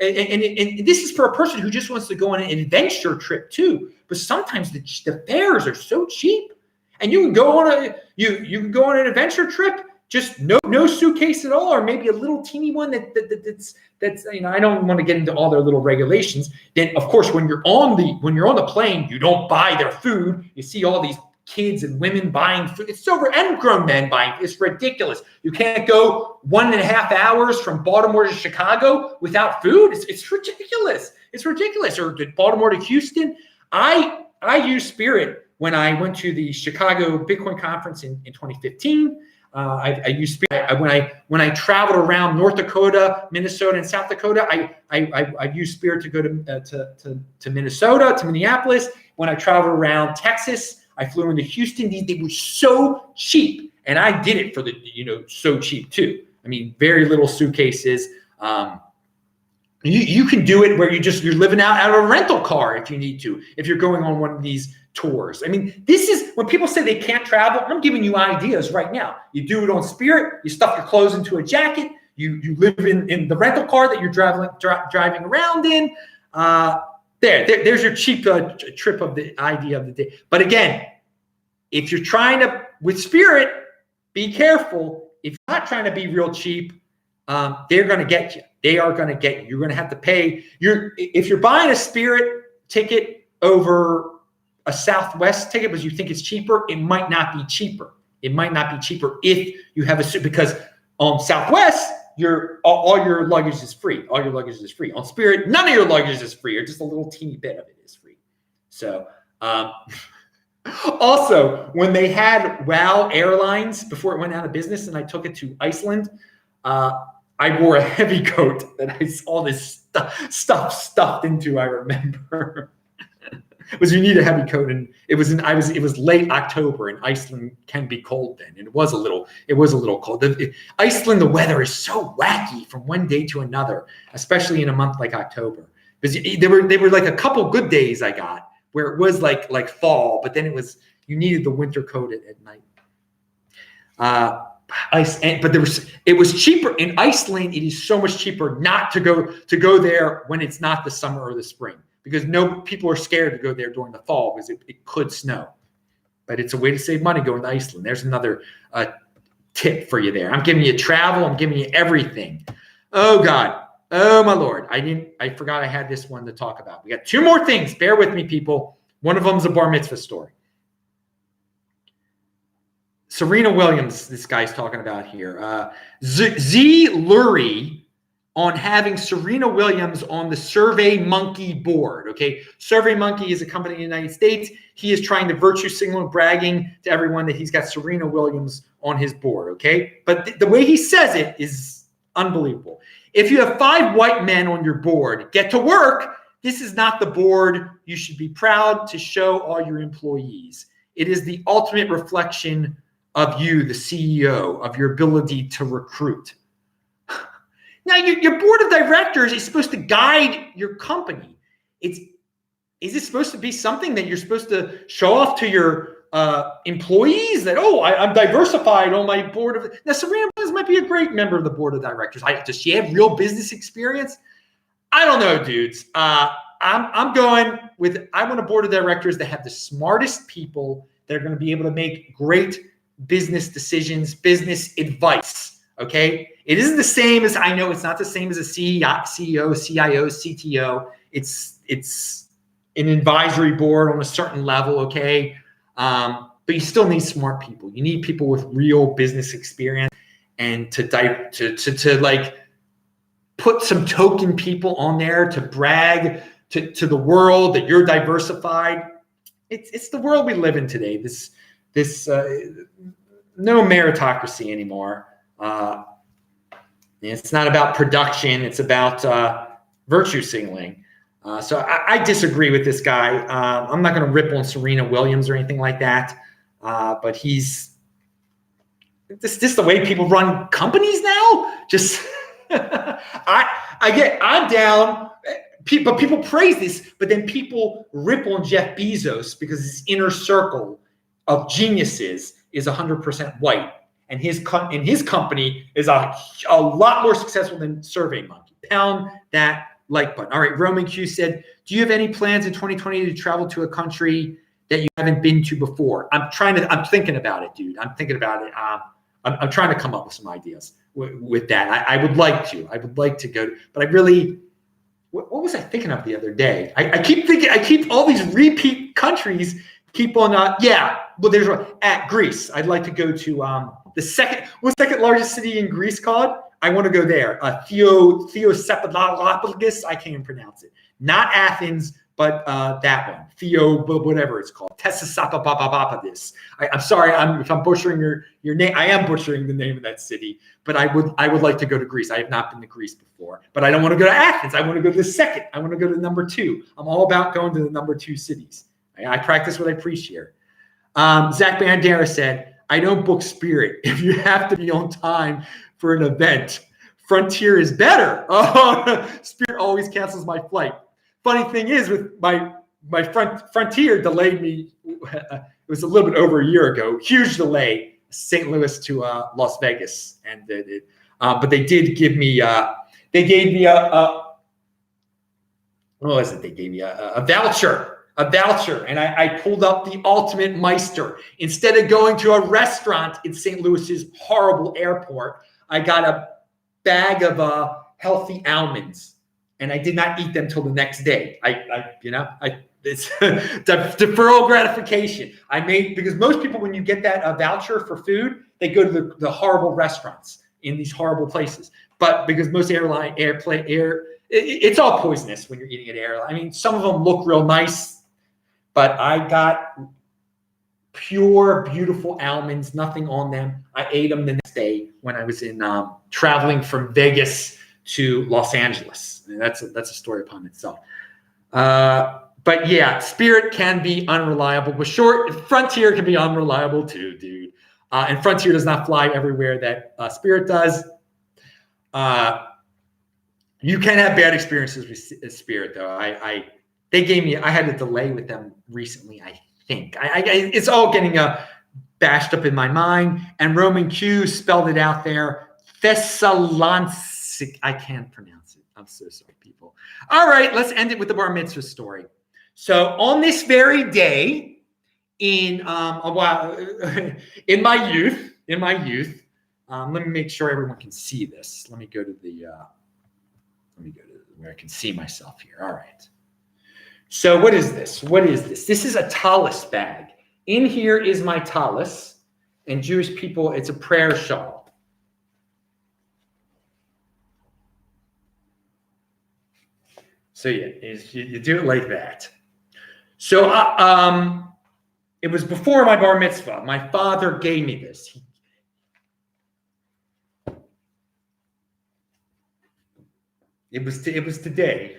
And this is for a person who just wants to go on an adventure trip too. But sometimes the fares are so cheap, and you can go on you can go on an adventure trip, just no suitcase at all, or maybe a little teeny one that's I don't want to get into all their little regulations. Then of course when you're on the plane, you don't buy their food. You see all these kids and women buying food. It's over, and grown men buying. It's ridiculous. You can't go 1.5 hours from Baltimore to Chicago without food. It's ridiculous. It's ridiculous. Or Baltimore to Houston. I used Spirit when I went to the Chicago Bitcoin conference in 2015. I used Spirit when I traveled around North Dakota, Minnesota, and South Dakota. I used Spirit to go to Minnesota, to Minneapolis. When I traveled around Texas, I flew into Houston. They were so cheap, and I did it for so cheap too. I mean, very little suitcases. You can do it where you're living out of a rental car if you need to, if you're going on one of these tours. I mean, this is when people say they can't travel. I'm giving you ideas right now. You do it on Spirit. You stuff your clothes into a jacket. You live in the rental car that you're driving around in. There's your cheap trip of the idea of the day. But again, if you're trying to, with Spirit, be careful. If you're not trying to be real cheap, they're going to get you. They are going to get you. You're going to have to pay. If you're buying a Spirit ticket over a Southwest ticket because you think it's cheaper, it might not be cheaper. It might not be cheaper if you have because on Southwest, all your luggage is free. All your luggage is free. On Spirit, none of your luggage is free, or just a little teeny bit of it is free. So, also, when they had WOW Airlines before it went out of business, and I took it to Iceland, I wore a heavy coat that I saw this stuff stuffed into. I remember. Was you need a heavy coat, and it was late October, and Iceland can be cold then, and it was a little cold. Iceland, the weather is so wacky from one day to another, especially in a month like October, because they were like a couple good days I got where it was like fall, but then you needed the winter coat at night. But it was cheaper in Iceland. It is so much cheaper not to go there when it's not the summer or the spring, because people are scared to go there during the fall because it could snow. But it's a way to save money going to Iceland. There's another tip for you there. I'm giving you travel. I'm giving you everything. Oh God. Oh my Lord. I forgot I had this one to talk about. We got 2 more things. Bear with me, people. One of them is a bar mitzvah story. Serena Williams, this guy's talking about here. Z Lurie on having Serena Williams on the SurveyMonkey board. Okay, SurveyMonkey is a company in the United States. He is trying to virtue signal, bragging to everyone that he's got Serena Williams on his board. Okay, but the way he says it is unbelievable. If you have 5 white men on your board, get to work. This is not the board you should be proud to show all your employees. It is the ultimate reflection of you, the CEO, of your ability to recruit. Now, your board of directors is supposed to guide your company. Is it supposed to be something that you're supposed to show off to your employees that, I'm diversified on my board of. Now, Serena Williams might be a great member of the board of directors. Does she have real business experience? I don't know, dudes. I'm going with, I want a board of directors that have the smartest people that are going to be able to make great business decisions, business advice. Okay. It isn't the same as, I know it's not the same as a CEO, CIO, CTO. It's an advisory board on a certain level. Okay. But you still need smart people. You need people with real business experience, and to like put some token people on there to brag to the world that you're diversified. It's the world we live in today. This no meritocracy anymore. It's not about production. It's about virtue signaling. So I disagree with this guy. I'm not going to rip on Serena Williams or anything like that. But he's this the way people run companies now. Just I'm down. But people praise this, but then people rip on Jeff Bezos because his inner circle of geniuses is 100% white, and his company is a lot more successful than SurveyMonkey. Pound that like button. All right, Roman Q said, "Do you have any plans in 2020 to travel to a country that you haven't been to before?" I'm thinking about it, dude. I'm thinking about it. I'm trying to come up with some ideas with that. I would like to. I would like to go, but I really. What was I thinking of the other day? I keep all these repeat countries keep on. Well, there's at Greece. I'd like to go to the second largest city in Greece called? I want to go there. Theosephalopoulos. I can't even pronounce it. Not Athens, but that one. Whatever it's called. Thessaloniki. I'm sorry if I'm butchering your name. I am butchering the name of that city, but I would like to go to Greece. I have not been to Greece before, but I don't want to go to Athens. I want to go to the second. I want to go to number 2. I'm all about going to the number 2 cities. I practice what I preach here. Zach Bandera said, "I don't book Spirit. If you have to be on time for an event, Frontier is better." Oh, Spirit always cancels my flight. Funny thing is, with my Frontier delayed me. It was a little bit over a year ago. Huge delay, St. Louis to Las Vegas, and but they did give me. They gave me what was it? They gave me a voucher. And I pulled up the Ultimate Meister. Instead of going to a restaurant in St. Louis's horrible airport, I got a bag of healthy almonds, and I did not eat them till the next day. It's deferral gratification. Because most people, when you get that voucher for food, they go to the horrible restaurants in these horrible places. But because most it's all poisonous when you're eating at airline. I mean, some of them look real nice, but I got pure, beautiful almonds, nothing on them. I ate them the next day when I was in traveling from Vegas to Los Angeles. And that's a story upon itself. But yeah, Spirit can be unreliable. But Frontier can be unreliable too, dude. And Frontier does not fly everywhere that Spirit does. You can have bad experiences with Spirit, though. I had a delay with them recently, I think. It's all getting bashed up in my mind. And Roman Q spelled it out there. Thessaloniki. I can't pronounce it. I'm so sorry, people. All right, let's end it with the Bar Mitzvah story. So on this very day, in my youth, let me make sure everyone can see this. Let me go to where I can see myself here. All right. So what is this? This is a tallis bag. In here is my tallis, and Jewish people, it's a prayer shawl. So yeah, you do it like that. So it was before my bar mitzvah. My father gave me this. It was today.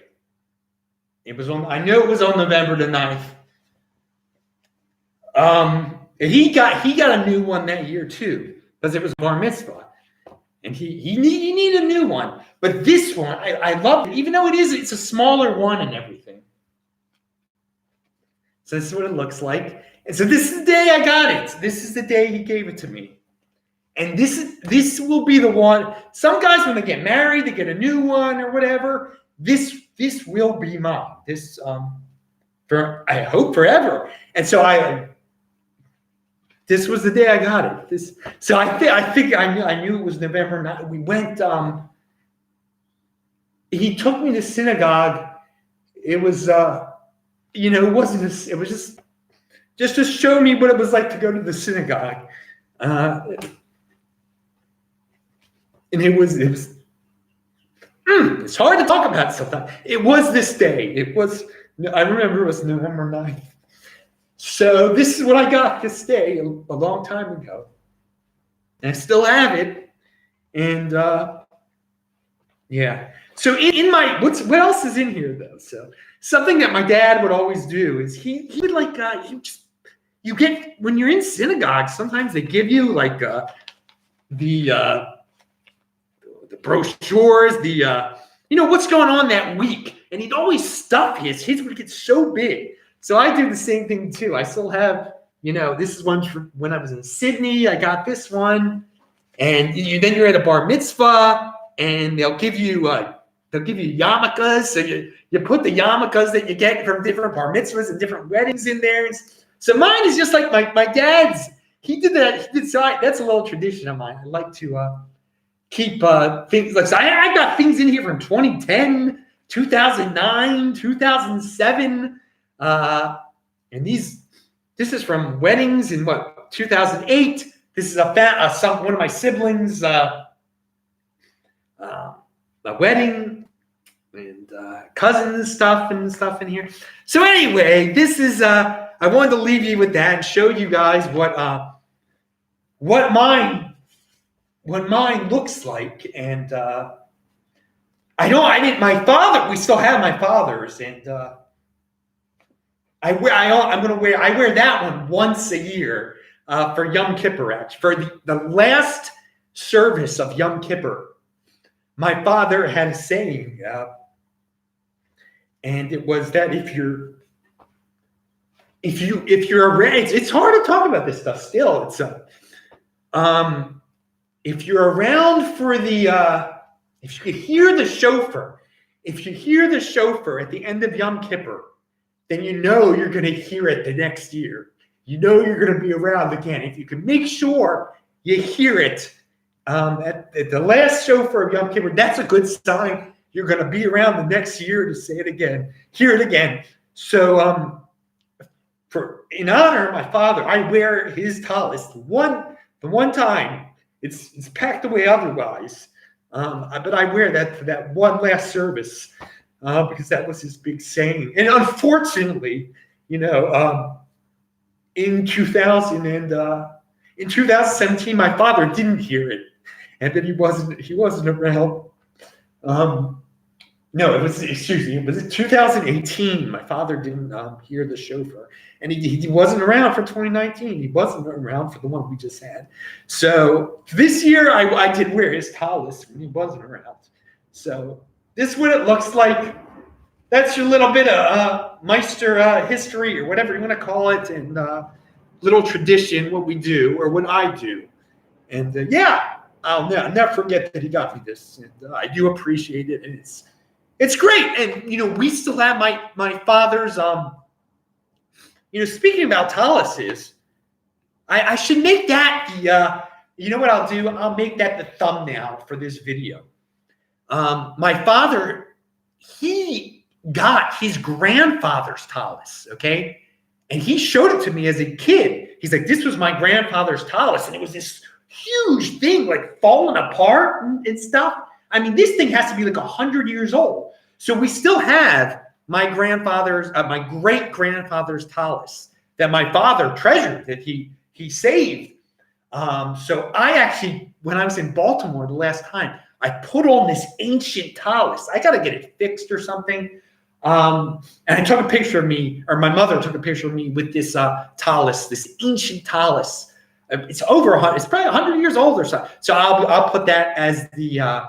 I knew it was on November the 9th. He got a new one that year too, because it was bar mitzvah. And he needed a new one. But this one, I love it, even though it's a smaller one and everything. So this is what it looks like. And so this is the day I got it. This is the day he gave it to me. And this will be the one. Some guys, when they get married, they get a new one or whatever. This will be mine. This for I hope forever. And so this was the day I got it. So I think I knew it was November 9th. We went. He took me to synagogue. It was it wasn't. It was just to show me what it was like to go to the synagogue. And it was it's hard to talk about sometimes. It was this day. I remember it was November 9th. So this is what I got this day a long time ago. And I still have it. And Yeah. So in my what else is in here though? So something that my dad would always do is he would like you get when you're in synagogue, sometimes they give you like the brochures, what's going on that week, and he'd always stuff his would get so big. So I do the same thing too. I still have, this is one from when I was in Sydney. I got this one, and then you're at a bar mitzvah, and they'll give you yarmulkes. So you put the yarmulkes that you get from different bar mitzvahs and different weddings in there. So mine is just like my dad's. He did that. So that's a little tradition of mine. I like to keep things like, so I've got things in here from 2010, 2009, 2007, and this is from weddings in 2008. This is one of my siblings' a wedding, and cousins stuff in here. So anyway, this is I wanted to leave you with that and show you guys what mine looks like. And we still have my father's, and I wear that one once a year for Yom Kippur, actually, for the last service of Yom Kippur. My father had a saying, and it was that if you're around, it's hard to talk about this stuff still. It's if you're around for if you could hear the shofar, at the end of Yom Kippur, then you're going to hear it the next year. You're going to be around again. If you can make sure you hear it at the last shofar of Yom Kippur, that's a good sign. You're going to be around the next year to say it again, hear it again. So in honor of my father, I wear his talis the one time. It's packed away otherwise, but I wear that for that one last service because that was his big saying. And unfortunately, in 2017, my father didn't hear it, and that he wasn't around. No, it was in 2018. My father didn't hear the shofar, and he wasn't around for 2019. He wasn't around for the one we just had. So this year I did wear his talis when he wasn't around. So this is what it looks like. That's your little bit of Meister history, or whatever you want to call it, and little tradition, what we do or what I do. And I'll never forget that he got me this, and I do appreciate it, and it's great. And we still have my father's speaking about talises, I should make that what I'll do? I'll make that the thumbnail for this video. My father, he got his grandfather's talis, okay? And he showed it to me as a kid. He's like, this was my grandfather's talis, and it was this huge thing, like falling apart and stuff. I mean, this thing has to be like 100 years old. So we still have my great grandfather's talis that my father treasured, that he saved. So I actually, when I was in Baltimore the last time, I put on this ancient talis. I got to get it fixed or something. And I took a picture of me, or my mother took a picture of me with this talis, this ancient talis. It's over 100. It's probably 100 years old or so. So I'll put that as the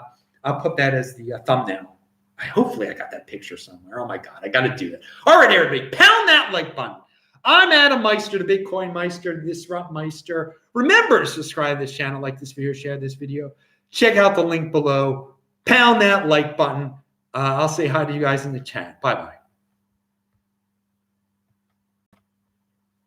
thumbnail. Hopefully I got that picture somewhere. Oh my God, I got to do that. All right, everybody, pound that like button. I'm Adam Meister, the Bitcoin Meister, the Disrupt Meister. Remember to subscribe to this channel, like this video, share this video. Check out the link below. Pound that like button. I'll say hi to you guys in the chat. Bye-bye.